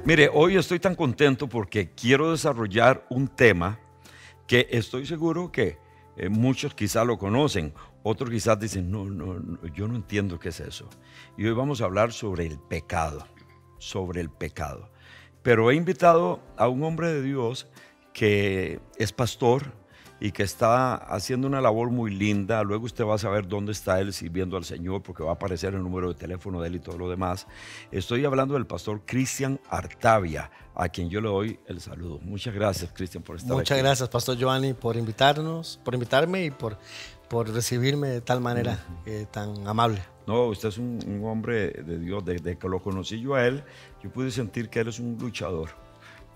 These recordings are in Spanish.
Mire, hoy estoy tan contento porque quiero desarrollar un tema que estoy seguro que muchos quizás lo conocen, otros quizás dicen, no, yo no entiendo qué es eso. Y hoy vamos a hablar sobre el pecado, sobre el pecado. Pero he invitado a un hombre de Dios que es pastor y que está haciendo una labor muy linda. Luego usted va a saber dónde está él sirviendo al Señor, porque va a aparecer el número de teléfono de él y todo lo demás. Estoy hablando del pastor Cristian Artavia, a quien yo le doy el saludo. Muchas gracias, Cristian, por estar aquí. Muchas gracias, Pastor Giovanni, por invitarme y por recibirme de tal manera tan amable. No, usted es un hombre de Dios. Desde que lo conocí yo a él, yo pude sentir que él es un luchador,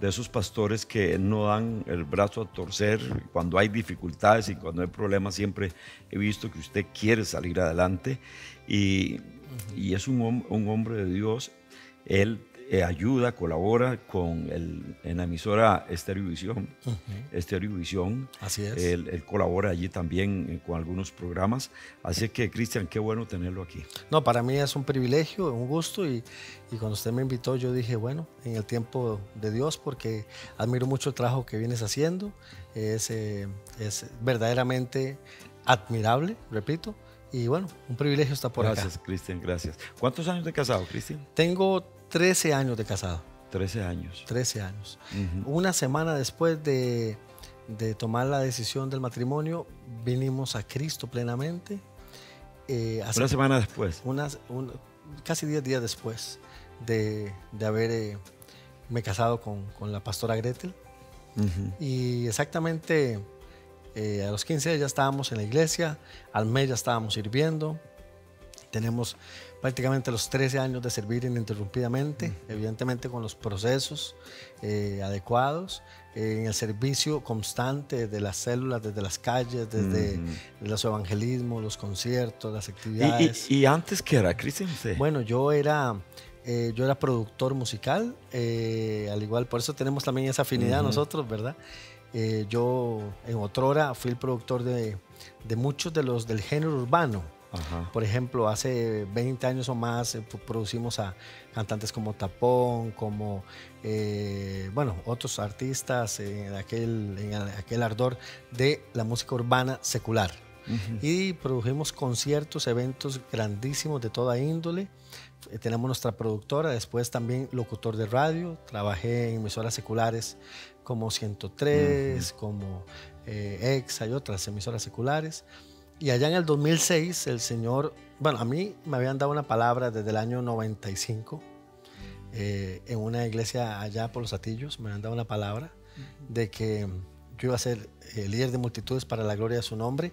de esos pastores que no dan el brazo a torcer cuando hay dificultades y cuando hay problemas. Siempre he visto que usted quiere salir adelante y es un hombre de Dios. Él ayuda, colabora en la emisora Estereovisión. Estereovisión. Así es. Él colabora allí también con algunos programas. Así que, Cristian, qué bueno tenerlo aquí. No, para mí es un privilegio, un gusto y cuando usted me invitó yo dije, bueno, en el tiempo de Dios, porque admiro mucho el trabajo que vienes haciendo. Es verdaderamente admirable, repito. Y bueno, un privilegio estar por acá. Gracias, Cristian, gracias. ¿Cuántos años de casado, Cristian? Tengo 13 años de casado. 13 años. 13 años. Una semana después de tomar la decisión del matrimonio, vinimos a Cristo plenamente. Una semana después. Casi 10 días después de haberme casado con la pastora Gretel. Y exactamente a los 15 días ya estábamos en la iglesia, al mes ya estábamos sirviendo. Tenemos prácticamente los 13 años de servir ininterrumpidamente, evidentemente con los procesos adecuados, en el servicio constante de las células, desde las calles, desde los evangelismos, los conciertos, las actividades. ¿Y antes qué era, Cristian? Bueno, yo era productor musical, al igual, por eso tenemos también esa afinidad nosotros, ¿verdad? Yo en otrora fui el productor de muchos de los del género urbano. Por ejemplo, hace 20 años o más producimos a cantantes como Tapón, como otros artistas en aquel ardor de la música urbana secular. Y produjimos conciertos, eventos grandísimos de toda índole. Tenemos nuestra productora, después también locutor de radio. Trabajé en emisoras seculares como 103, como EXA y otras emisoras seculares. Y allá en el 2006 el Señor, a mí me habían dado una palabra desde el año 95 en una iglesia allá por Los Atillos. Me habían dado una palabra de que yo iba a ser líder de multitudes para la gloria de su nombre.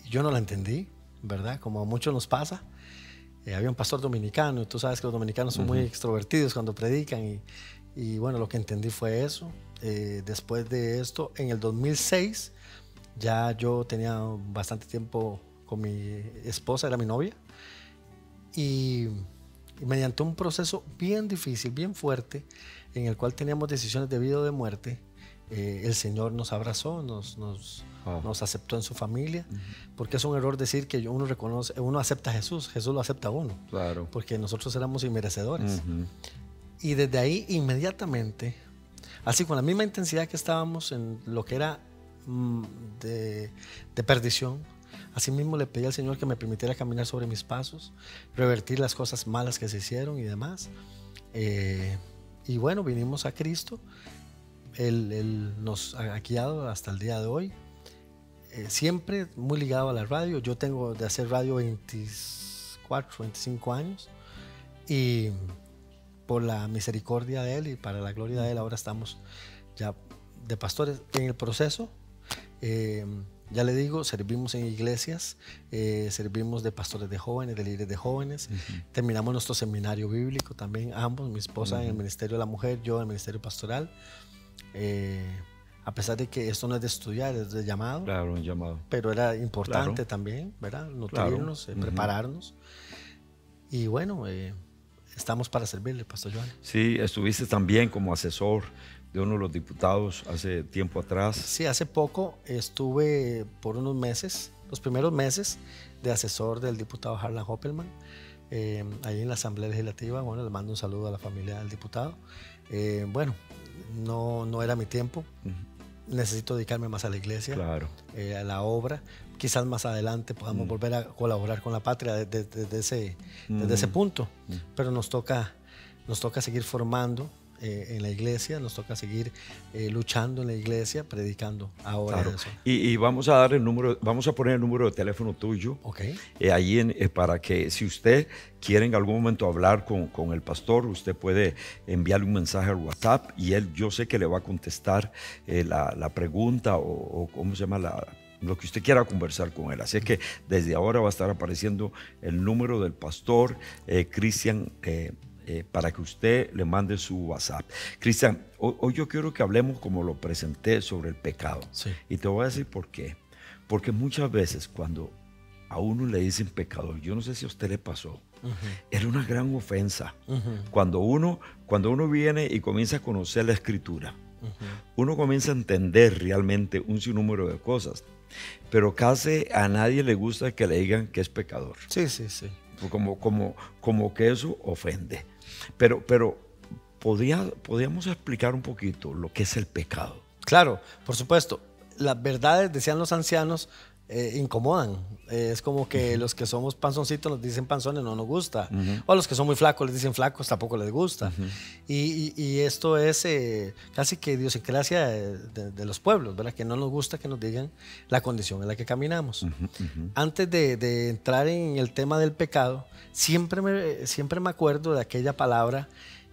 Y yo no la entendí, ¿verdad? Como a muchos nos pasa. Había un pastor dominicano y tú sabes que los dominicanos son muy extrovertidos cuando predican y bueno, lo que entendí fue eso. Después de esto, en el 2006 ya yo tenía bastante tiempo con mi esposa, era mi novia, y mediante un proceso bien difícil, bien fuerte, en el cual teníamos decisiones de vida o de muerte, el Señor nos abrazó, nos aceptó en su familia, porque es un error decir que uno acepta a Jesús lo acepta a uno, claro, porque nosotros éramos inmerecedores. Y desde ahí inmediatamente, así con la misma intensidad que estábamos en lo que era de perdición, así mismo le pedí al Señor que me permitiera caminar sobre mis pasos, revertir las cosas malas que se hicieron y demás. Y bueno, vinimos a Cristo. Él nos ha guiado hasta el día de hoy, siempre muy ligado a la radio. Yo tengo de hacer radio 24, 25 años y por la misericordia de Él y para la gloria de Él ahora estamos ya de pastores en el proceso. Ya le digo, servimos en iglesias, servimos de pastores de jóvenes, de líderes de jóvenes. Terminamos nuestro seminario bíblico también, ambos, mi esposa en el ministerio de la mujer, yo en el ministerio pastoral. A pesar de que esto no es de estudiar, es de llamado. Claro, un llamado. Pero era importante también, ¿verdad? Nutrirnos, prepararnos. Y bueno, estamos para servirle, Pastor Joan. Sí, estuviste también como asesor de uno de los diputados hace tiempo atrás. Sí, hace poco estuve por unos meses, los primeros meses, de asesor del diputado Harlan Hoppelman, ahí en la Asamblea Legislativa. Bueno, le mando un saludo a la familia del diputado. Bueno, no era mi tiempo. Necesito dedicarme más a la iglesia, Claro. a la obra. Quizás más adelante podamos volver a colaborar con la patria desde ese punto, pero nos toca seguir formando en la iglesia, nos toca seguir luchando en la iglesia, predicando ahora Claro. eso. Y vamos a dar el número, vamos a poner el número de teléfono tuyo Ok. ahí para que si usted quiere en algún momento hablar con el pastor, usted puede enviarle un mensaje al WhatsApp y él, yo sé que le va a contestar la pregunta o cómo se llama lo que usted quiera conversar con él. Así es que desde ahora va a estar apareciendo el número del pastor Cristian, para que usted le mande su WhatsApp. Cristian, hoy yo quiero que hablemos como lo presenté sobre el pecado. Sí. Y te voy a decir por qué. Porque muchas veces cuando a uno le dicen pecador, yo no sé si a usted le pasó, era una gran ofensa. Cuando uno viene y comienza a conocer la Escritura, uno comienza a entender realmente un sinnúmero de cosas. Pero casi a nadie le gusta que le digan que es pecador. Sí, sí, sí. Como que eso ofende. Pero podríamos explicar un poquito lo que es el pecado. Claro, por supuesto. Las verdades, decían los ancianos, incomodan. Es como que los que somos panzoncitos nos dicen panzones, no nos gusta. O los que son muy flacos les dicen flacos, tampoco les gusta. Y esto es casi que idiosincrasia de los pueblos, ¿verdad? Que no nos gusta que nos digan la condición en la que caminamos. Antes de entrar en el tema del pecado, siempre me acuerdo de aquella palabra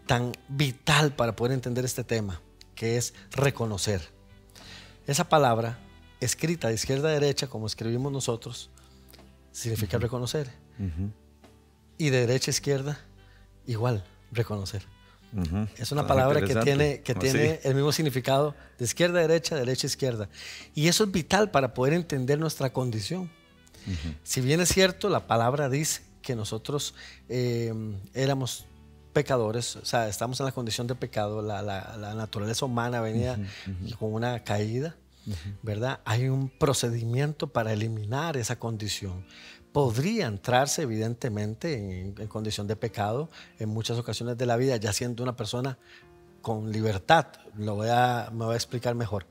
tan vital para poder entender este tema, que es reconocer. Esa palabra, escrita de izquierda a derecha, como escribimos nosotros, significa reconocer. Y de derecha a izquierda, igual, reconocer. Es una palabra que tiene el mismo significado de izquierda a derecha, derecha a izquierda. Y eso es vital para poder entender nuestra condición. Si bien es cierto, la palabra dice que nosotros éramos pecadores, o sea, estamos en la condición de pecado, la naturaleza humana venía con una caída, ¿verdad? Hay un procedimiento para eliminar esa condición. Podría entrarse evidentemente en condición de pecado en muchas ocasiones de la vida, ya siendo una persona con libertad. Me voy a explicar mejor.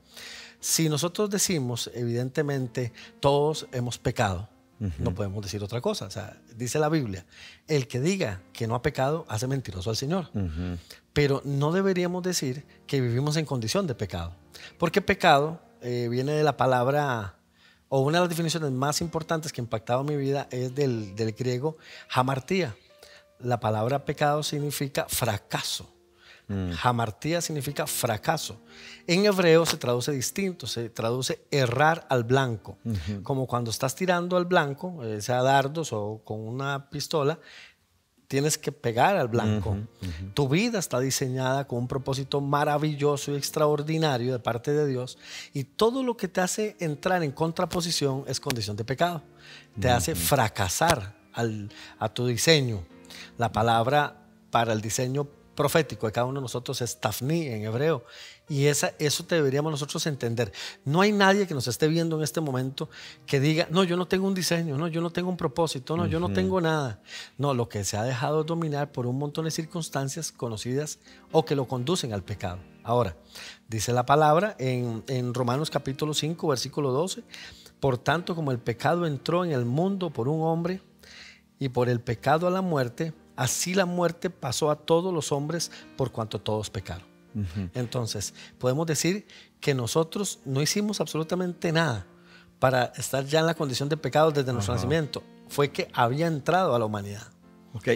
Si nosotros decimos, evidentemente, todos hemos pecado, no podemos decir otra cosa. O sea, dice la Biblia, el que diga que no ha pecado hace mentiroso al Señor. Pero no deberíamos decir que vivimos en condición de pecado, porque pecado viene de la palabra, o una de las definiciones más importantes que ha impactado mi vida es del griego hamartía. La palabra pecado significa fracaso. Hamartía significa fracaso. En hebreo se traduce distinto, se traduce errar al blanco. Como cuando estás tirando al blanco, sea dardos o con una pistola, tienes que pegar al blanco. Tu vida está diseñada con un propósito maravilloso y extraordinario de parte de Dios, y todo lo que te hace entrar en contraposición es condición de pecado. Te hace fracasar a tu diseño. La palabra para el diseño profético de cada uno de nosotros es tafni en hebreo, y eso deberíamos nosotros entender. No hay nadie que nos esté viendo en este momento que diga, no, yo no tengo un diseño, no, yo no tengo un propósito, no, yo no tengo nada. No, lo que se ha dejado dominar por un montón de circunstancias conocidas o que lo conducen al pecado. Ahora, dice la palabra en Romanos capítulo 5, versículo 12, por tanto, como el pecado entró en el mundo por un hombre y por el pecado a la muerte, así la muerte pasó a todos los hombres por cuanto todos pecaron. Entonces, podemos decir que nosotros no hicimos absolutamente nada para estar ya en la condición de pecado desde nuestro nacimiento. Fue que había entrado a la humanidad. Ok,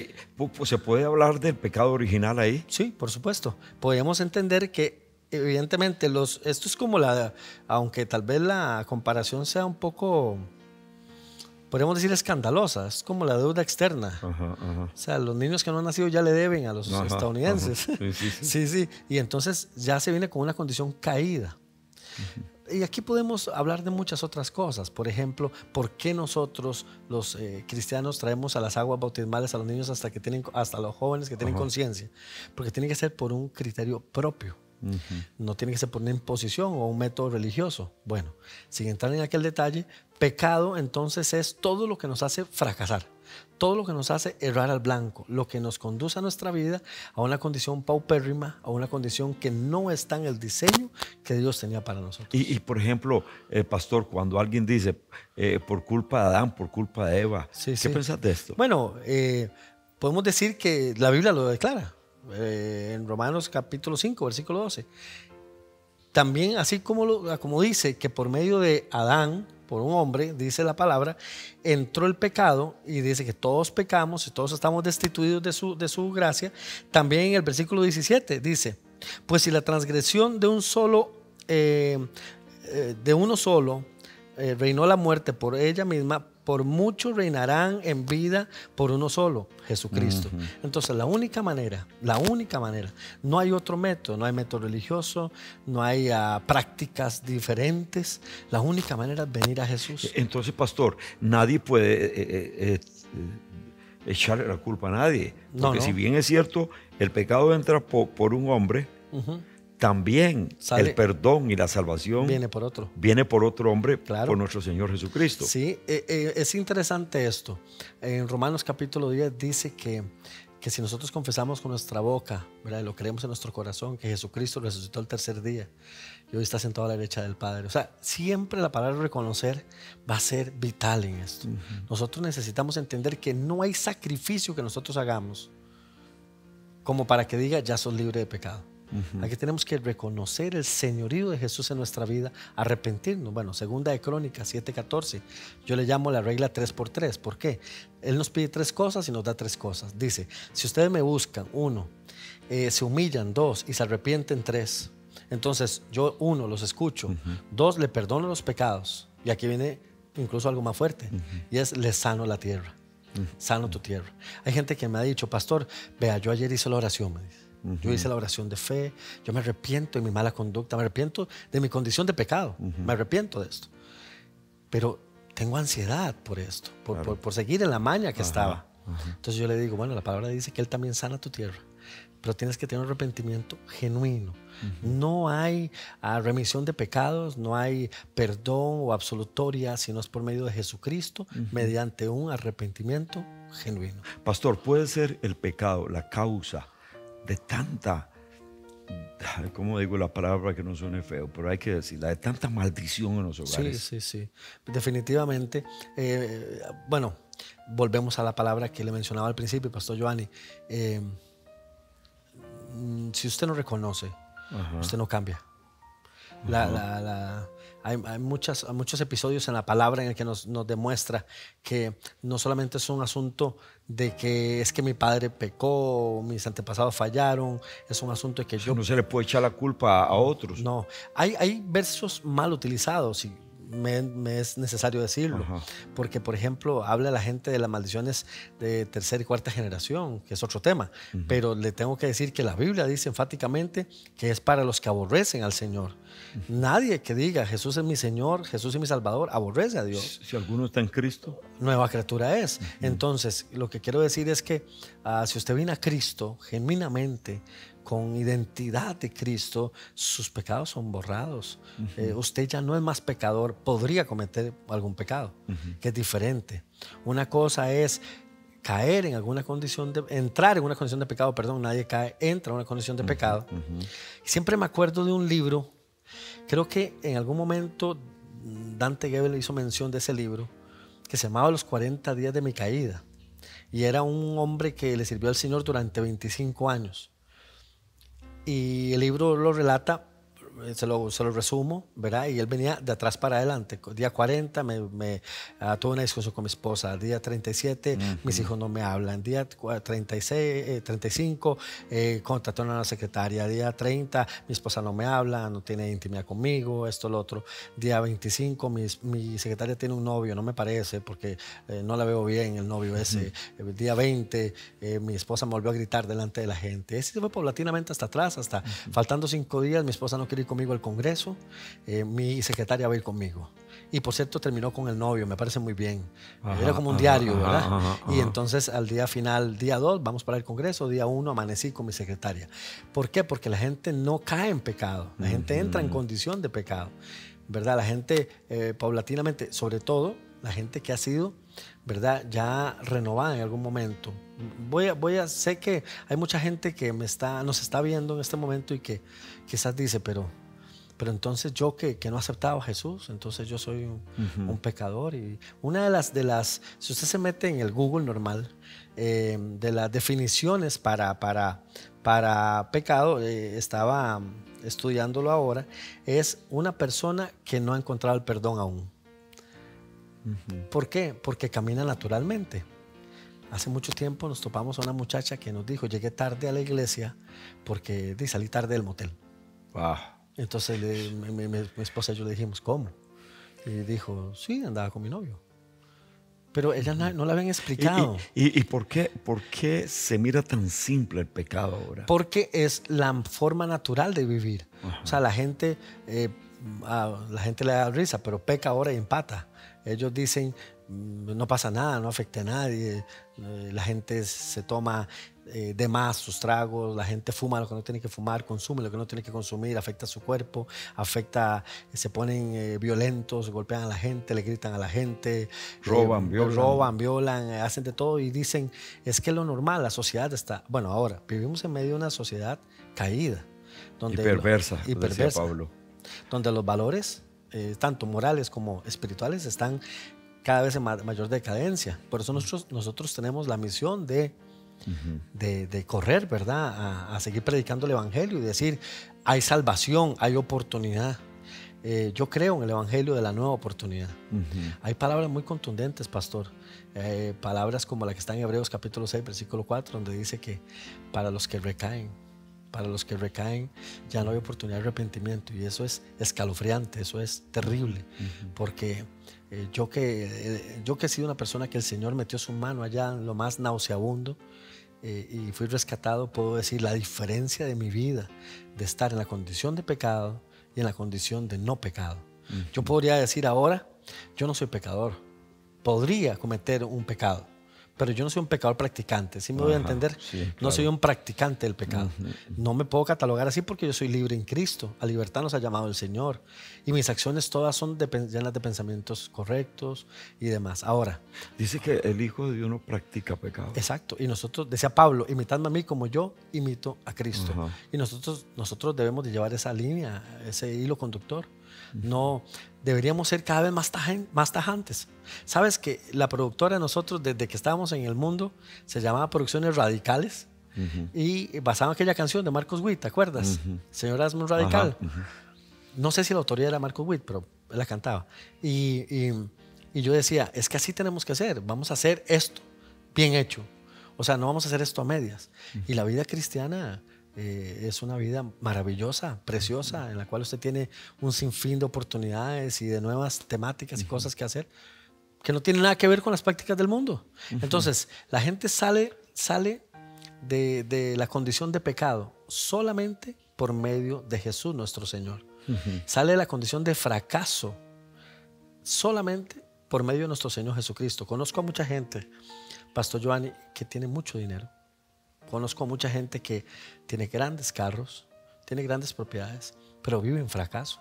¿se puede hablar del pecado original ahí? Sí, por supuesto. Podríamos entender que evidentemente esto es como aunque tal vez la comparación sea un poco, podríamos decir, escandalosa, es como la deuda externa. O sea, los niños que no han nacido ya le deben a los estadounidenses. Sí. Y entonces ya se viene con una condición caída. Y aquí podemos hablar de muchas otras cosas. Por ejemplo, ¿por qué nosotros los cristianos traemos a las aguas bautismales a los niños hasta los jóvenes que tienen conciencia? Porque tiene que ser por un criterio propio. No tiene que ser por una imposición o un método religioso. Bueno, sin entrar en aquel detalle, pecado entonces es todo lo que nos hace fracasar, todo lo que nos hace errar al blanco, lo que nos conduce a nuestra vida a una condición paupérrima, a una condición que no está en el diseño que Dios tenía para nosotros. Y por ejemplo, pastor, cuando alguien dice por culpa de Adán, por culpa de Eva, ¿qué pensás de esto? Bueno, podemos decir que la Biblia lo declara en Romanos capítulo 5, versículo 12. También, así como dice que por medio de Adán, por un hombre, dice la palabra, entró el pecado y dice que todos pecamos y todos estamos destituidos de su gracia. También en el versículo 17 dice, pues si la transgresión de uno solo reinó la muerte por ella misma, por muchos reinarán en vida por uno solo, Jesucristo. Entonces la única manera, no hay otro método, no hay método religioso, no hay prácticas diferentes, la única manera es venir a Jesús. Entonces, pastor, nadie puede echarle la culpa a nadie, porque si bien es cierto, el pecado entra por un hombre, también el perdón y la salvación viene por otro hombre, por nuestro Señor Jesucristo. Sí, es interesante esto. En Romanos capítulo 10 dice que si nosotros confesamos con nuestra boca, ¿verdad?, y lo creemos en nuestro corazón, que Jesucristo resucitó el tercer día y hoy está sentado a la derecha del Padre. O sea, siempre la palabra reconocer va a ser vital en esto. Nosotros necesitamos entender que no hay sacrificio que nosotros hagamos como para que diga, ya sos libre de pecado. Aquí tenemos que reconocer el señorío de Jesús en nuestra vida, arrepentirnos. Bueno, segunda de Crónicas 7:14, yo le llamo la regla 3x3. ¿Por qué? Él nos pide 3 cosas y nos da 3 cosas. Dice, si ustedes me buscan, 1, se humillan, 2, y se arrepienten, 3. Entonces yo, 1, los escucho, 2, le perdono los pecados. Y aquí viene incluso algo más fuerte, y es, les sano la tierra. Sano tu tierra. Hay gente que me ha dicho, pastor, vea, yo ayer hice la oración, me dice. Yo hice la oración de fe, yo me arrepiento de mi mala conducta, me arrepiento de mi condición de pecado, me arrepiento de esto. Pero tengo ansiedad por esto, por seguir en la maña que estaba. Entonces yo le digo, bueno, la palabra dice que Él también sana tu tierra, pero tienes que tener un arrepentimiento genuino. No hay remisión de pecados, no hay perdón o absolutoria, sino es por medio de Jesucristo, mediante un arrepentimiento genuino. Pastor, ¿puede ser el pecado la causa de tanta, ¿cómo digo la palabra que no suene feo, pero hay que decirla, de tanta maldición en los hogares? Sí. Definitivamente. Bueno, volvemos a la palabra que le mencionaba al principio, Pastor Giovanni. Si usted no reconoce, usted no cambia. Hay muchos episodios en la palabra en el que nos demuestra que no solamente es un asunto de que es que mi padre pecó, mis antepasados fallaron, es un asunto de que yo... No se le puede echar la culpa a otros. No, hay versos mal utilizados y me es necesario decirlo, porque por ejemplo habla la gente de las maldiciones de tercera y cuarta generación, que es otro tema, pero le tengo que decir que la Biblia dice enfáticamente que es para los que aborrecen al Señor. Nadie que diga Jesús es mi Señor, Jesús es mi Salvador, aborrece a Dios. Si alguno está en Cristo, nueva criatura es. Entonces lo que quiero decir es que si usted viene a Cristo genuinamente, con identidad de Cristo, sus pecados son borrados. Usted ya no es más pecador, podría cometer algún pecado, que es diferente. Una cosa es caer en alguna condición entrar en una condición de pecado, perdón, nadie cae, entra en una condición de pecado. Siempre me acuerdo de un libro, creo que en algún momento Dante Gebel hizo mención de ese libro, que se llamaba Los 40 días de mi caída, y era un hombre que le sirvió al Señor durante 25 años. Y el libro lo relata, se lo resumo, ¿verdad? Y él venía de atrás para adelante. Día 40 tuve una discusión con mi esposa. Día 37 mis hijos no me hablan. Día 35 contraté a una secretaria. Día 30 mi esposa no me habla, no tiene intimidad conmigo, esto, lo otro. Día 25 mi secretaria tiene un novio, no me parece porque no la veo bien el novio ese. El día 20 mi esposa me volvió a gritar delante de la gente. Ese fue paulatinamente hasta atrás, hasta faltando 5 días mi esposa no quería ir conmigo al Congreso, mi secretaria va a ir conmigo. Y por cierto, terminó con el novio, me parece muy bien. Ajá, Era como un ajá, diario, ajá, ¿verdad? ajá, Y ajá. entonces al día final, día 2, vamos para el Congreso, día 1, amanecí con mi secretaria. ¿Por qué? Porque la gente no cae en pecado, la gente entra en condición de pecado, ¿verdad? La gente paulatinamente, sobre todo la gente que ha sido, ¿verdad?, ya renovada en algún momento. Sé que hay mucha gente que nos está viendo en este momento y que quizás dice, pero entonces yo que no aceptaba a Jesús, entonces yo soy un pecador. Y una si usted se mete en el Google normal, de las definiciones para pecado, estaba estudiándolo ahora, es una persona que no ha encontrado el perdón aún. ¿Por qué? Porque camina naturalmente. Hace mucho tiempo nos topamos a una muchacha que nos dijo, llegué tarde a la iglesia porque salí tarde del motel. Wow. Entonces mi esposa y yo le dijimos, ¿cómo? Y dijo, sí, andaba con mi novio. Pero ella no le habían explicado. ¿Y por qué se mira tan simple el pecado ahora? Porque es la forma natural de vivir. Ajá. O sea, la gente le da risa, pero peca ahora y empata. Ellos dicen, no pasa nada, no afecta a nadie. La gente se toma de más sus tragos, la gente fuma lo que no tiene que fumar, consume lo que no tiene que consumir, afecta a su cuerpo, se ponen violentos, golpean a la gente, le gritan a la gente, Roban, violan, hacen de todo y dicen, es que lo normal, la sociedad está, bueno, ahora vivimos en medio de una sociedad caída. Y perversa, decía Pablo. Donde los valores, tanto morales como espirituales, están cada vez en mayor decadencia. Por eso nosotros tenemos la misión de correr, ¿verdad? A seguir predicando el Evangelio y decir, hay salvación, hay oportunidad. Yo creo en el Evangelio de la nueva oportunidad. Hay palabras muy contundentes, pastor. Palabras como la que está en Hebreos capítulo 6, versículo 4, donde dice que para los que recaen ya no hay oportunidad de arrepentimiento, y eso es escalofriante, eso es terrible, porque yo que he sido una persona que el Señor metió su mano allá en lo más nauseabundo y fui rescatado, puedo decir la diferencia de mi vida de estar en la condición de pecado y en la condición de no pecado. Yo podría decir ahora, yo no soy pecador, podría cometer un pecado, pero yo no soy un pecador practicante, ¿sí me voy a entender? Sí, claro. No soy un practicante del pecado. No me puedo catalogar así porque yo soy libre en Cristo. A libertad nos ha llamado el Señor. Y mis acciones todas son llenas de pensamientos correctos y demás. Ahora. Dice que el Hijo de Dios no practica pecado. Exacto. Y nosotros, decía Pablo, imitadme a mí como yo imito a Cristo. Y nosotros debemos de llevar esa línea, ese hilo conductor. No, deberíamos ser cada vez más tajantes. Sabes que la productora de nosotros, desde que estábamos en el mundo, se llamaba Producciones Radicales, y basaba en aquella canción de Marcos Witt, ¿te acuerdas? Señor, hazme un radical. No sé si la autoría era Marcos Witt, pero él la cantaba. Y yo decía, es que así tenemos que hacer. Vamos a hacer esto bien hecho. O sea, no vamos a hacer esto a medias. Y la vida cristiana es una vida maravillosa, preciosa, en la cual usted tiene un sinfín de oportunidades y de nuevas temáticas y cosas que hacer que no tienen nada que ver con las prácticas del mundo. Entonces, la gente sale de la condición de pecado solamente por medio de Jesús nuestro Señor. Sale de la condición de fracaso solamente por medio de nuestro Señor Jesucristo. Conozco a mucha gente, Pastor Giovanni, que tiene mucho dinero. Conozco a mucha gente que tiene grandes carros, tiene grandes propiedades, pero vive en fracaso.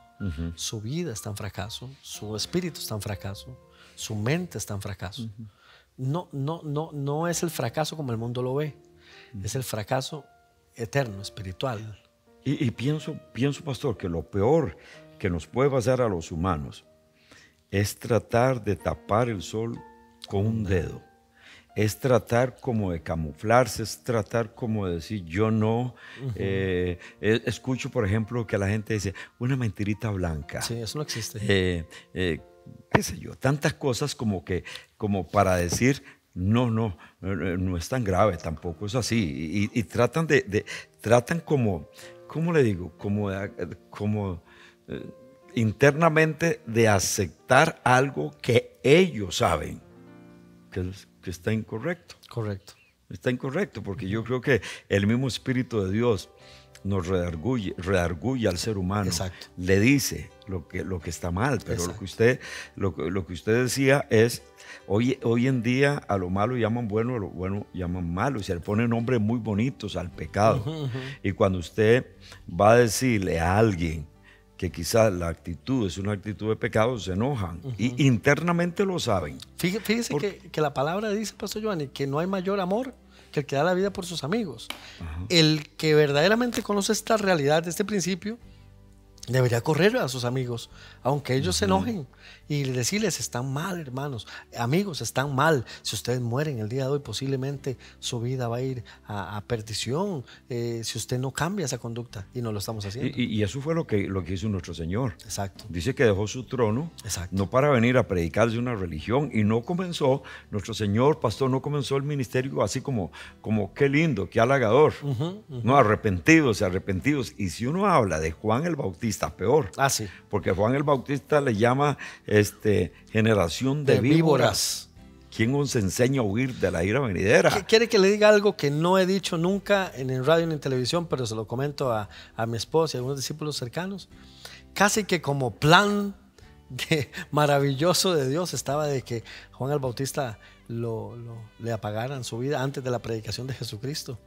Su vida está en fracaso, su espíritu está en fracaso, su mente está en fracaso. No es el fracaso como el mundo lo ve, es el fracaso eterno, espiritual. Y pienso, pastor, que lo peor que nos puede pasar a los humanos es tratar de tapar el sol con un dedo. Es tratar como de camuflarse, es tratar como de decir yo no. Escucho, por ejemplo, que la gente dice una mentirita blanca. Sí, eso no existe. Qué sé yo, tantas cosas como para decir no es tan grave, tampoco es así. Y tratan tratan como, ¿cómo le digo? Como internamente de aceptar algo que ellos saben que está incorrecto. Correcto. Está incorrecto, porque yo creo que el mismo Espíritu de Dios nos redarguye al ser humano. Exacto. Le dice lo que está mal, pero lo que usted decía es, hoy en día a lo malo llaman bueno, a lo bueno llaman malo, y se le ponen nombres muy bonitos al pecado. Y cuando usted va a decirle a alguien que quizás la actitud es una actitud de pecado, se enojan y internamente lo saben. Fíjese que la palabra dice, Pastor Giovanni, que no hay mayor amor que el que da la vida por sus amigos. El que verdaderamente conoce esta realidad, este principio, debería correr a sus amigos, aunque ellos se enojen, y decirles: están mal, hermanos, amigos, están mal. Si ustedes mueren el día de hoy, posiblemente su vida va a ir a perdición, si usted no cambia esa conducta, y no lo estamos haciendo. Y eso fue lo que hizo nuestro Señor. Exacto. Dice que dejó su trono, no para venir a predicar de una religión, y no comenzó, nuestro Señor, pastor, no comenzó el ministerio así como qué lindo, qué halagador. No, arrepentidos. Y si uno habla de Juan el Bautista, peor. Sí. Porque Juan el Bautista le llama generación de víboras. ¿Quién os enseña a huir de la ira venidera? ¿Quiere que le diga algo que no he dicho nunca en el radio ni en televisión, pero se lo comento a mi esposa y a algunos discípulos cercanos? Casi que como plan maravilloso de Dios estaba de que Juan el Bautista le apagaran su vida antes de la predicación de Jesucristo,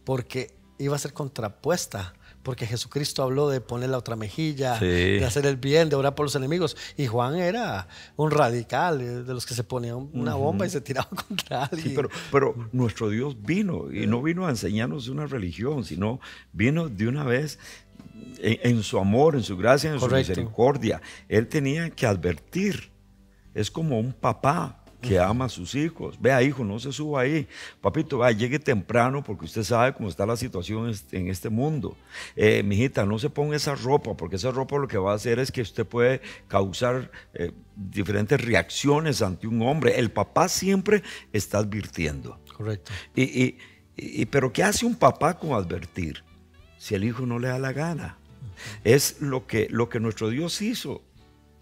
porque iba a ser contrapuesta, porque Jesucristo habló de poner la otra mejilla, de hacer el bien, de orar por los enemigos, y Juan era un radical, de los que se ponían una bomba y se tiraba contra alguien. Sí, pero nuestro Dios vino, y no vino a enseñarnos una religión, sino vino de una vez en su amor, en su gracia, en su misericordia. Él tenía que advertir. Es como un papá que ama a sus hijos. Vea, hijo, no se suba ahí. Papito, vea, llegue temprano, porque usted sabe cómo está la situación en este mundo. Mijita, no se ponga esa ropa, porque esa ropa lo que va a hacer es que usted puede causar diferentes reacciones ante un hombre. El papá siempre está advirtiendo. Correcto. Pero ¿qué hace un papá con advertir? Si el hijo no le da la gana. Es lo que nuestro Dios hizo.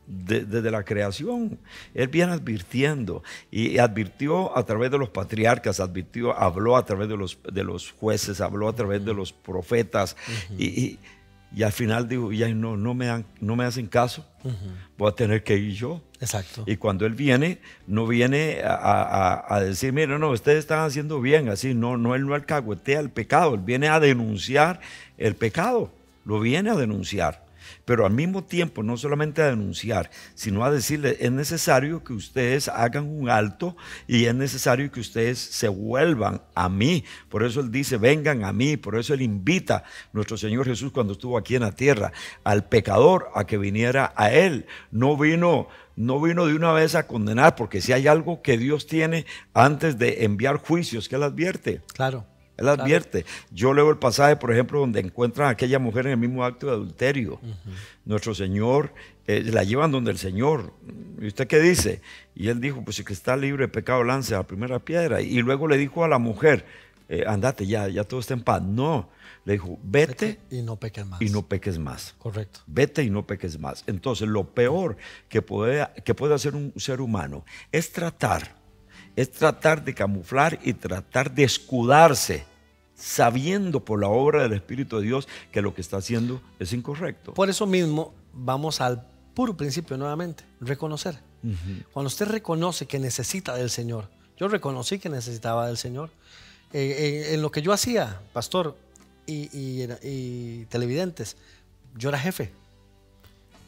Desde la creación, Él viene advirtiendo, y advirtió a través de los patriarcas, habló a través de los jueces, habló a través de los profetas, y al final dijo: ya no me hacen caso, voy a tener que ir yo. Exacto. Y cuando Él viene, no viene a decir: mira, no, ustedes están haciendo bien, así, no, Él no alcahuetea el pecado, Él viene a denunciar el pecado, lo viene a denunciar. Pero al mismo tiempo, no solamente a denunciar, sino a decirle: es necesario que ustedes hagan un alto, y es necesario que ustedes se vuelvan a mí. Por eso Él dice: vengan a mí. Por eso Él invita, nuestro Señor Jesús, cuando estuvo aquí en la tierra, al pecador a que viniera a Él. No vino de una vez a condenar, porque si hay algo que Dios tiene antes de enviar juicios, que Él advierte. Claro. Él advierte. Yo leo el pasaje, por ejemplo, donde encuentran a aquella mujer en el mismo acto de adulterio. Nuestro Señor, la llevan donde el Señor. ¿Y usted qué dice? Y Él dijo: pues si que está libre de pecado, lance la primera piedra. Y luego le dijo a la mujer: andate, ya todo está en paz. No, le dijo: vete y no peques más. Y no peques más. Correcto. Vete y no peques más. Entonces, lo peor que puede hacer un ser humano es tratar de camuflar y tratar de escudarse, sabiendo por la obra del Espíritu de Dios que lo que está haciendo es incorrecto. Por eso mismo vamos al puro principio nuevamente: reconocer. Cuando usted reconoce que necesita del Señor. Yo reconocí que necesitaba del Señor. En lo que yo hacía, pastor y televidentes, yo era jefe.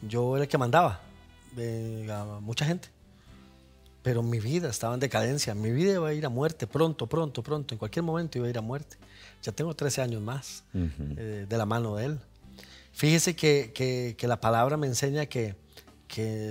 Yo era el que mandaba a mucha gente. Pero mi vida estaba en decadencia, mi vida iba a ir a muerte pronto, en cualquier momento iba a ir a muerte. Ya tengo 13 años más de la mano de Él. Fíjese que la palabra me enseña que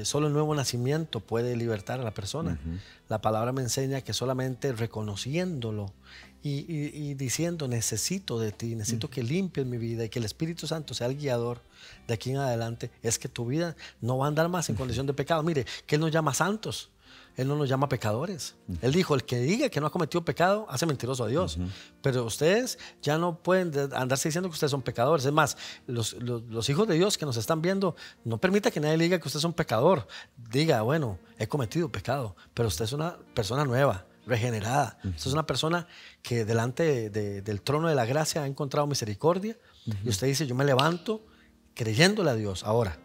solo el nuevo nacimiento puede libertar a la persona. La palabra me enseña que solamente reconociéndolo y diciendo: necesito de ti, necesito que limpies mi vida, y que el Espíritu Santo sea el guiador de aquí en adelante, es que tu vida no va a andar más en condición de pecado. Mire, que Él nos llama santos. Él no nos llama pecadores. Él dijo: el que diga que no ha cometido pecado hace mentiroso a Dios. Pero ustedes ya no pueden andarse diciendo que ustedes son pecadores. Es más, los hijos de Dios que nos están viendo, no permita que nadie le diga que usted es un pecador. Diga: bueno, he cometido pecado, pero usted es una persona nueva. regenerada. Esta es una persona que delante del trono de la gracia ha encontrado misericordia. Y usted dice, yo me levanto creyéndole a Dios. Ahora,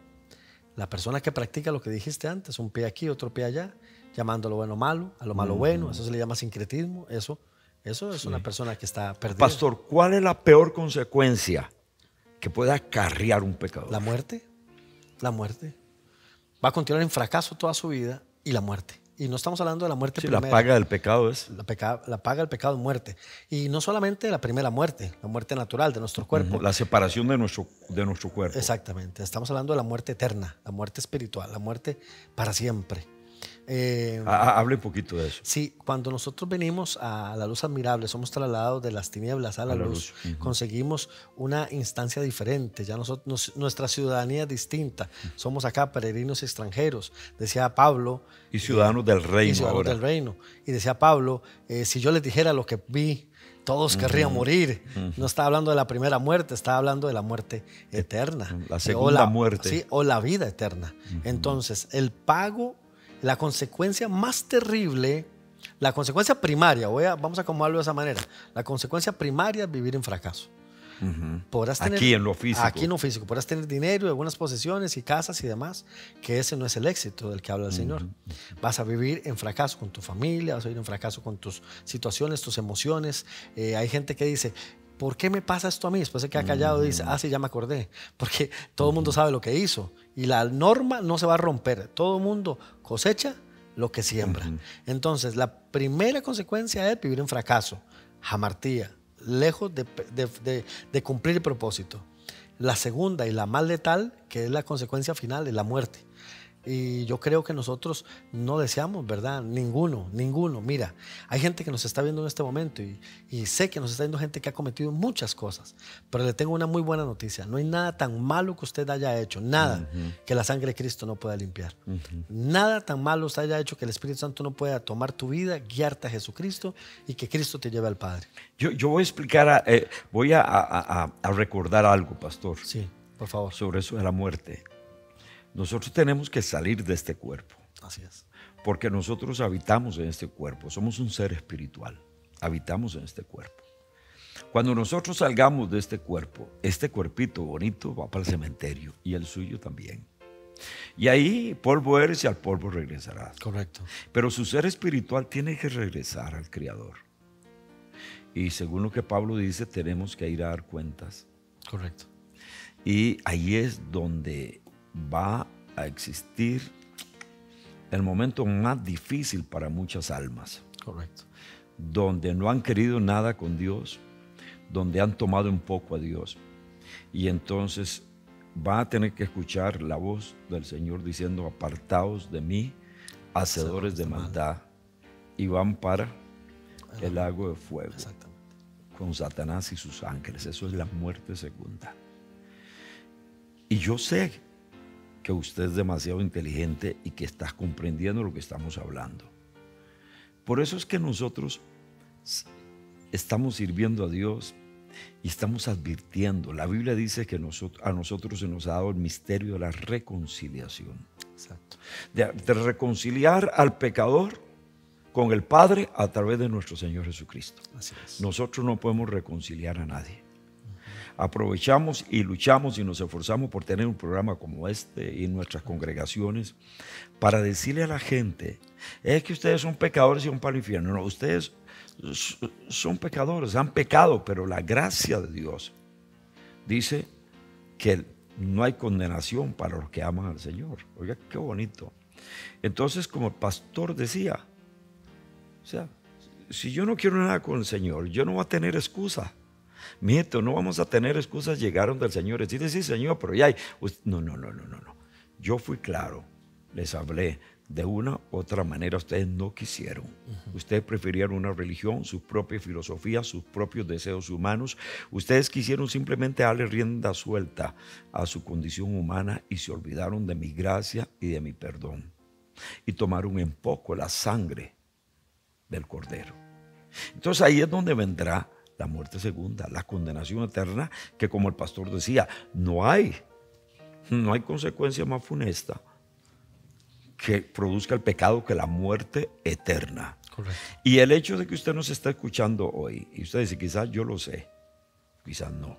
la persona que practica lo que dijiste antes, un pie aquí, otro pie allá, llamando lo bueno malo, a lo malo bueno, eso se le llama sincretismo. Eso es una persona que está perdida. Pastor, ¿cuál es la peor consecuencia que pueda acarrear un pecador? La muerte. La muerte. Va a continuar en fracaso toda su vida y la muerte. Y no estamos hablando de la muerte primera. La paga del pecado es. La paga del pecado es muerte. Y no solamente la primera muerte, la muerte natural de nuestro cuerpo. La separación de nuestro cuerpo. Exactamente. Estamos hablando de la muerte eterna, la muerte espiritual, la muerte para siempre. Hable un poquito de eso. Sí, cuando nosotros venimos a la luz admirable, somos trasladados de las tinieblas a la luz. Conseguimos una instancia diferente, ya nuestra ciudadanía es distinta. Somos acá peregrinos y extranjeros, decía Pablo. Y ciudadanos del reino. Y ciudadanos del reino. Y decía Pablo, si yo les dijera lo que vi, todos querrían morir. No estaba hablando de la primera muerte, estaba hablando de la muerte eterna. La segunda muerte. Sí, o la vida eterna. Entonces, el pago, la consecuencia más terrible, la consecuencia primaria, vamos a acomodarlo de esa manera, la consecuencia primaria es vivir en fracaso. Podrás tener, aquí en lo físico. Aquí en lo físico. Podrás tener dinero y algunas posesiones y casas y demás, que ese no es el éxito del que habla el Señor. Vas a vivir en fracaso con tu familia, vas a vivir en fracaso con tus situaciones, tus emociones. Hay gente que dice, ¿por qué me pasa esto a mí? Después se queda callado y dice, sí, ya me acordé. Porque todo el mundo sabe lo que hizo. Y la norma no se va a romper. Todo el mundo cosecha lo que siembra. Entonces, la primera consecuencia es vivir en fracaso, jamartía, lejos de cumplir el propósito. La segunda y la más letal, que es la consecuencia final, es la muerte. Y yo creo que nosotros no deseamos, ¿verdad? Ninguno. Mira, hay gente que nos está viendo en este momento y sé que nos está viendo gente que ha cometido muchas cosas, pero le tengo una muy buena noticia. No hay nada tan malo que usted haya hecho, nada que la sangre de Cristo no pueda limpiar. Nada tan malo usted haya hecho que el Espíritu Santo no pueda tomar tu vida, guiarte a Jesucristo y que Cristo te lleve al Padre. Yo voy a explicar, voy a recordar algo, pastor. Sí, por favor. Sobre eso de la muerte. Nosotros tenemos que salir de este cuerpo. Así es. Porque nosotros habitamos en este cuerpo. Somos un ser espiritual. Habitamos en este cuerpo. Cuando nosotros salgamos de este cuerpo, este cuerpito bonito va para el cementerio y el suyo también. Y ahí polvo eres y al polvo regresarás. Correcto. Pero su ser espiritual tiene que regresar al Creador. Y según lo que Pablo dice, tenemos que ir a dar cuentas. Correcto. Y ahí es donde va a existir el momento más difícil para muchas almas. Correcto. Donde no han querido nada con Dios, donde han tomado un poco a Dios. Y entonces va a tener que escuchar la voz del Señor diciendo, apartaos de mí, hacedores de maldad. Y van para el lago de fuego. Exactamente. Con Satanás y sus ángeles. Eso es la muerte segunda. Y yo sé que usted es demasiado inteligente y que estás comprendiendo lo que estamos hablando. Por eso es que nosotros estamos sirviendo a Dios y estamos advirtiendo. La Biblia dice que a nosotros se nos ha dado el misterio de la reconciliación. Exacto. De reconciliar al pecador con el Padre a través de nuestro Señor Jesucristo. Así es. Nosotros no podemos reconciliar a nadie. Aprovechamos y luchamos y nos esforzamos por tener un programa como este y en nuestras congregaciones para decirle a la gente, es que ustedes son pecadores y van para el infierno. No, ustedes son pecadores, han pecado, pero la gracia de Dios dice que no hay condenación para los que aman al Señor. Oiga, qué bonito. Entonces, como el pastor decía, o sea, si yo no quiero nada con el Señor, yo no voy a tener excusa. Mijito, no vamos a tener excusas, llegaron del Señor. Decirle, sí, Señor, pero ya hay. No. Yo fui claro, les hablé de una u otra manera. Ustedes no quisieron. Ustedes prefirieron una religión, su propia filosofía, sus propios deseos humanos. Ustedes quisieron simplemente darle rienda suelta a su condición humana y se olvidaron de mi gracia y de mi perdón. Y tomaron en poco la sangre del Cordero. Entonces ahí es donde vendrá la muerte segunda, la condenación eterna, que como el pastor decía, no hay consecuencia más funesta que produzca el pecado que la muerte eterna. Correcto. Y el hecho de que usted nos está escuchando hoy, y usted dice, quizás yo lo sé, quizás no.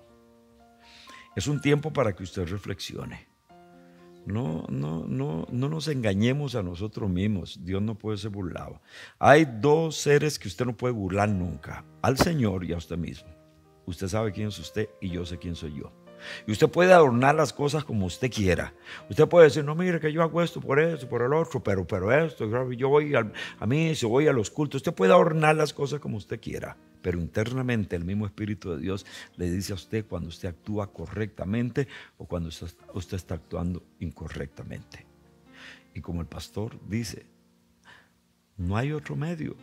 Es un tiempo para que usted reflexione. No nos engañemos a nosotros mismos. Dios no puede ser burlado. Hay dos seres que usted no puede burlar nunca: al Señor y a usted mismo. Usted sabe quién es usted y yo sé quién soy yo. Y usted puede adornar las cosas como usted quiera. Usted puede decir, no, mire que yo hago esto, por el otro, pero esto, yo voy a misa, voy a los cultos. Usted puede adornar las cosas como usted quiera, pero internamente el mismo Espíritu de Dios le dice a usted cuando usted actúa correctamente o cuando usted está actuando incorrectamente. Y como el pastor dice, no hay otro medio,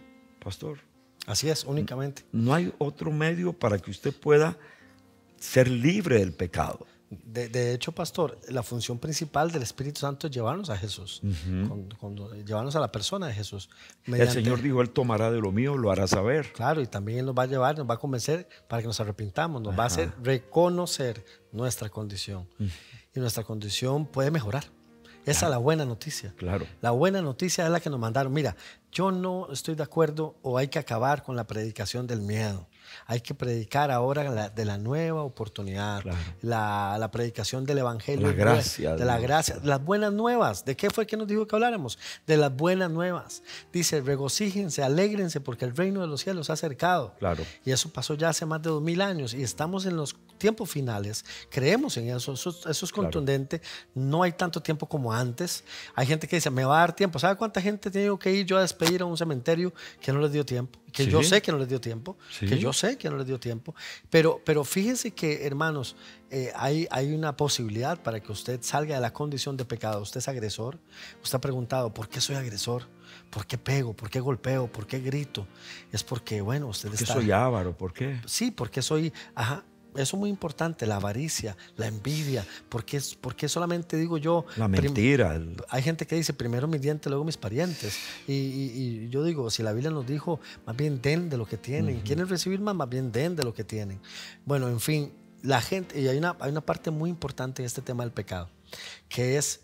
pastor. Así es, únicamente. No hay otro medio para que usted pueda ser libre del pecado. De hecho, pastor, la función principal del Espíritu Santo es llevarnos a Jesús, llevarnos a la persona de Jesús. El Señor dijo, Él tomará de lo mío, lo hará saber. Claro, y también Él nos va a llevar, nos va a convencer para que nos arrepintamos, nos va a hacer reconocer nuestra condición. Y nuestra condición puede mejorar. Esa es la buena noticia. Claro. La buena noticia es la que nos mandaron. Mira, yo no estoy de acuerdo, o hay que acabar con la predicación del miedo. Hay que predicar ahora de la nueva oportunidad, claro, la predicación del evangelio, la gracia, de la gracia, las buenas nuevas. ¿De qué fue que nos dijo que habláramos? De las buenas nuevas. Dice, regocíjense, alégrense, porque el reino de los cielos se ha acercado. Claro. Y eso pasó ya hace más de 2000 años y estamos en los tiempos finales. Creemos en eso, eso es contundente. Claro. No hay tanto tiempo como antes. Hay gente que dice, me va a dar tiempo. ¿Sabe cuánta gente he tenido que ir yo a despedir a un cementerio que no les dio tiempo? Que yo sé que no les dio tiempo, que yo sé que no les dio tiempo, pero fíjense que, hermanos, hay una posibilidad para que usted salga de la condición de pecado. Usted es agresor, usted ha preguntado, ¿por qué soy agresor? ¿Por qué pego? ¿Por qué golpeo? ¿Por qué grito? Es porque, bueno, usted ¿Por qué soy avaro? ¿Por qué? Sí, porque soy, eso es muy importante, la avaricia, la envidia, porque solamente digo yo... La mentira. Hay gente que dice, primero mis dientes, luego mis parientes. Y yo digo, si la Biblia nos dijo, más bien den de lo que tienen. ¿Quieren recibir más bien den de lo que tienen? Bueno, en fin, la gente, y hay una parte muy importante en este tema del pecado, que es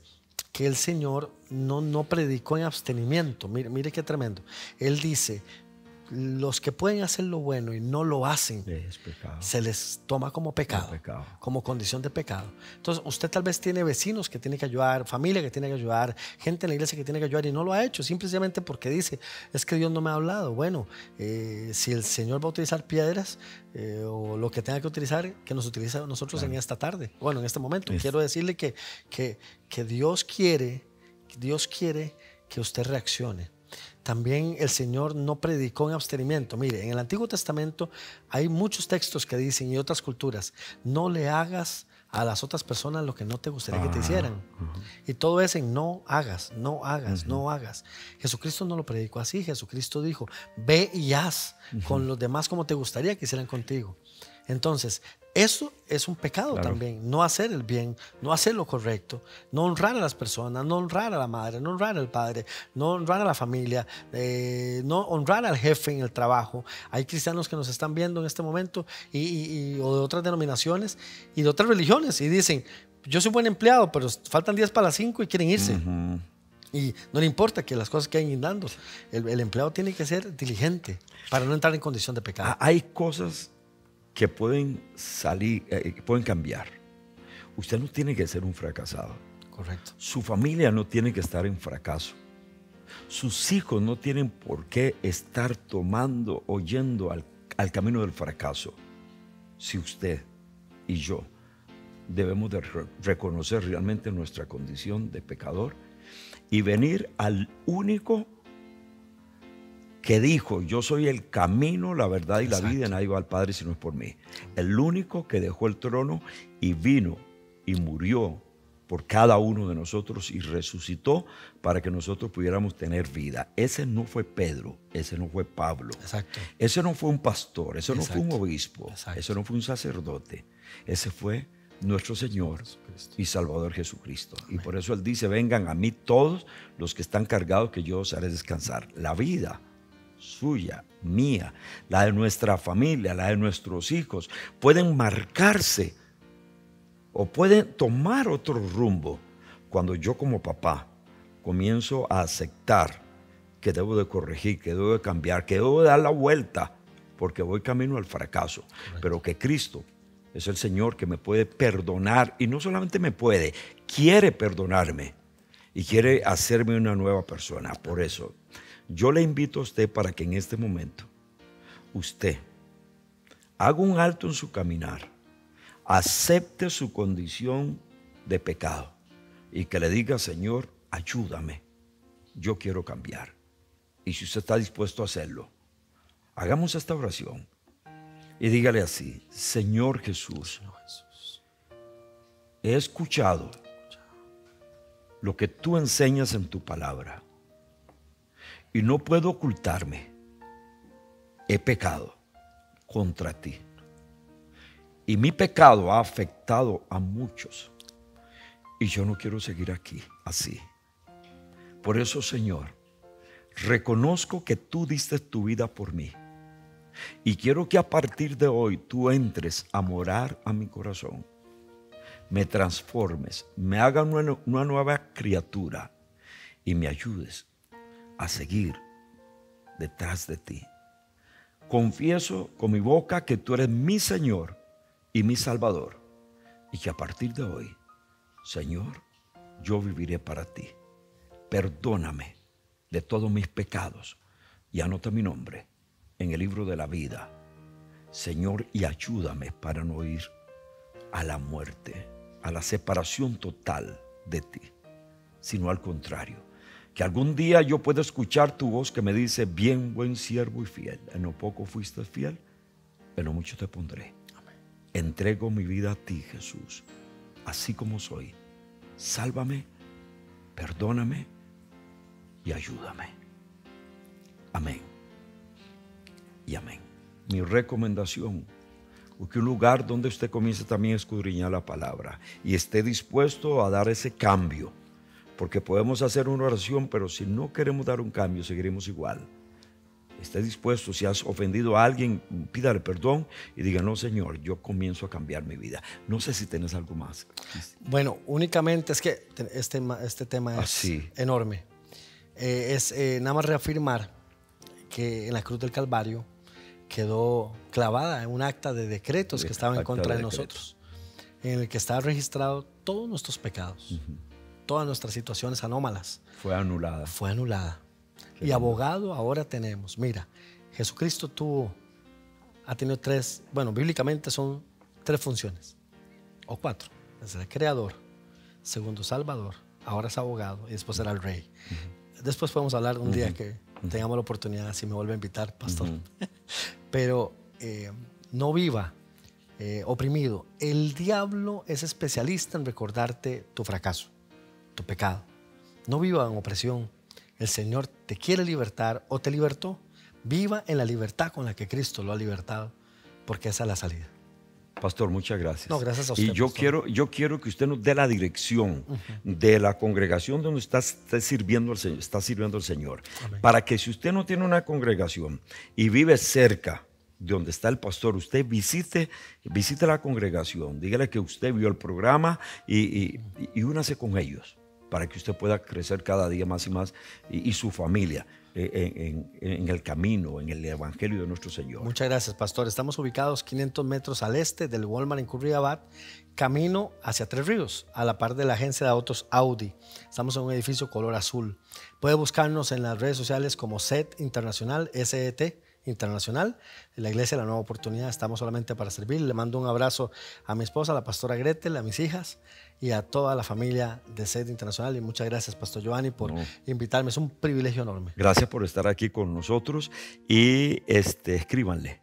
que el Señor no predicó en abstenimiento. Mire qué tremendo. Él dice... Los que pueden hacer lo bueno y no lo hacen, se les toma como pecado, como condición de pecado. Entonces, usted tal vez tiene vecinos que tiene que ayudar, familia que tiene que ayudar, gente en la iglesia que tiene que ayudar y no lo ha hecho, simplemente porque dice, es que Dios no me ha hablado. Bueno, si el Señor va a utilizar piedras o lo que tenga que utilizar, que nos utilice a nosotros en esta tarde, bueno, en este momento. Quiero decirle que Dios quiere que usted reaccione. También el Señor no predicó en abstenimiento. Mire, en el Antiguo Testamento hay muchos textos que dicen, y otras culturas, no le hagas a las otras personas lo que no te gustaría que te hicieran. Y todo es en no hagas, no hagas, no hagas. Jesucristo no lo predicó así. Jesucristo dijo, ve y haz con los demás como te gustaría que hicieran contigo. Entonces, eso es un pecado también, no hacer el bien, no hacer lo correcto, no honrar a las personas, no honrar a la madre, no honrar al padre, no honrar a la familia, no honrar al jefe en el trabajo. Hay cristianos que nos están viendo en este momento o de otras denominaciones y de otras religiones y dicen, yo soy buen empleado, pero faltan 10 para las 5 y quieren irse. Y no le importa que las cosas queden guindando. El empleado tiene que ser diligente para no entrar en condición de pecado. Hay cosas que pueden salir, pueden cambiar. Usted no tiene que ser un fracasado. Correcto. Su familia no tiene que estar en fracaso. Sus hijos no tienen por qué estar tomando o yendo al camino del fracaso. Si usted y yo debemos de reconocer realmente nuestra condición de pecador y venir al único que dijo, yo soy el camino, la verdad y la vida, nadie va al Padre si no es por mí. El único que dejó el trono y vino y murió por cada uno de nosotros y resucitó para que nosotros pudiéramos tener vida. Ese no fue Pedro, ese no fue Pablo. Exacto. Ese no fue un pastor, ese no fue un obispo, ese no fue un sacerdote. Ese fue nuestro Señor y Salvador Jesucristo. Amén. Y por eso Él dice, vengan a mí todos los que están cargados, que yo os haré descansar. La vida suya, mía, la de nuestra familia, la de nuestros hijos, pueden marcarse o pueden tomar otro rumbo cuando yo como papá comienzo a aceptar que debo de corregir, que debo de cambiar, que debo de dar la vuelta, porque voy camino al fracaso. Correcto. Pero que Cristo es el Señor que me puede perdonar, y no solamente me puede, quiere perdonarme y quiere hacerme una nueva persona. Por eso, yo le invito a usted para que en este momento usted haga un alto en su caminar, acepte su condición de pecado y que le diga: Señor, ayúdame, yo quiero cambiar. Y si usted está dispuesto a hacerlo, hagamos esta oración y dígale así: Señor Jesús, he escuchado lo que tú enseñas en tu palabra y no puedo ocultarme. He pecado contra ti y mi pecado ha afectado a muchos y yo no quiero seguir aquí así. Por eso, Señor, reconozco que tú diste tu vida por mí y quiero que a partir de hoy tú entres a morar a mi corazón, me transformes, me hagas una nueva criatura y me ayudes a seguir detrás de ti. Confieso con mi boca que tú eres mi Señor y mi Salvador y que a partir de hoy, Señor, yo viviré para ti. Perdóname de todos mis pecados y anota mi nombre en el libro de la vida, Señor, y ayúdame para no ir a la muerte, a la separación total de ti, sino al contrario, que algún día yo pueda escuchar tu voz que me dice: bien, buen siervo y fiel, en lo poco fuiste fiel, en lo mucho te pondré. Amén. Entrego mi vida a ti, Jesús, así como soy. Sálvame, perdóname y ayúdame. Amén y amén. Mi recomendación: busque un lugar donde usted comience también a escudriñar la palabra y esté dispuesto a dar ese cambio, porque podemos hacer una oración, pero si no queremos dar un cambio, seguiremos igual. Esté dispuesto, si has ofendido a alguien, pídale perdón y diga: no, Señor, yo comienzo a cambiar mi vida. No sé si tienes algo más. Bueno, únicamente es que este tema es enorme. Nada más reafirmar que en la cruz del Calvario quedó clavada en un acta de decretos que estaba en contra de nosotros, en el que estaba registrado todos nuestros pecados, todas nuestras situaciones anómalas. Fue anulada. Fue anulada. Y abogado ahora tenemos. Mira, Jesucristo ha tenido bíblicamente son 3 funciones, o 4. Es el creador, segundo Salvador, ahora es abogado y después será el rey. Después podemos hablar un día que tengamos la oportunidad, si me vuelve a invitar, pastor. Pero no viva oprimido. El diablo es especialista en recordarte tu fracaso, tu pecado. No viva en opresión. El Señor te quiere libertar o te libertó. Viva en la libertad con la que Cristo lo ha libertado, porque esa es la salida. Pastor, muchas gracias. No, gracias a usted. Y yo quiero que usted nos dé la dirección de la congregación donde está sirviendo al Señor. Amén. Para que si usted no tiene una congregación y vive cerca de donde está el pastor, usted visite la congregación, dígale que usted vio el programa y únase con ellos para que usted pueda crecer cada día más y más y su familia en el camino, en el evangelio de nuestro Señor. Muchas gracias, pastor. Estamos ubicados 500 metros al este del Walmart en Curridabat, camino hacia Tres Ríos, a la par de la agencia de autos Audi. Estamos en un edificio color azul. Puede buscarnos en las redes sociales como SET Internacional, SET Internacional, en la Iglesia de la Nueva Oportunidad. Estamos solamente para servir. Le mando un abrazo a mi esposa, la pastora Gretel, a mis hijas y a toda la familia de SET Internacional. Y muchas gracias, pastor Giovanni, por invitarme. Es un privilegio enorme. Gracias por estar aquí con nosotros y escríbanle.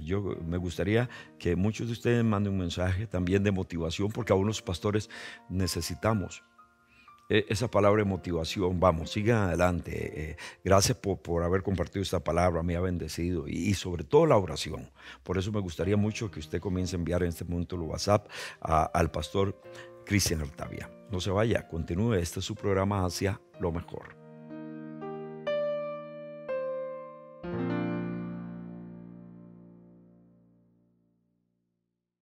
Yo me gustaría que muchos de ustedes manden un mensaje también de motivación, porque a unos pastores necesitamos esa palabra de motivación. Vamos, sigan adelante. Gracias por haber compartido esta palabra, me ha bendecido y sobre todo la oración. Por eso me gustaría mucho que usted comience a enviar en este momento el WhatsApp al pastor Cristian Artavia. No se vaya, continúe. Este es su programa Hacia lo Mejor.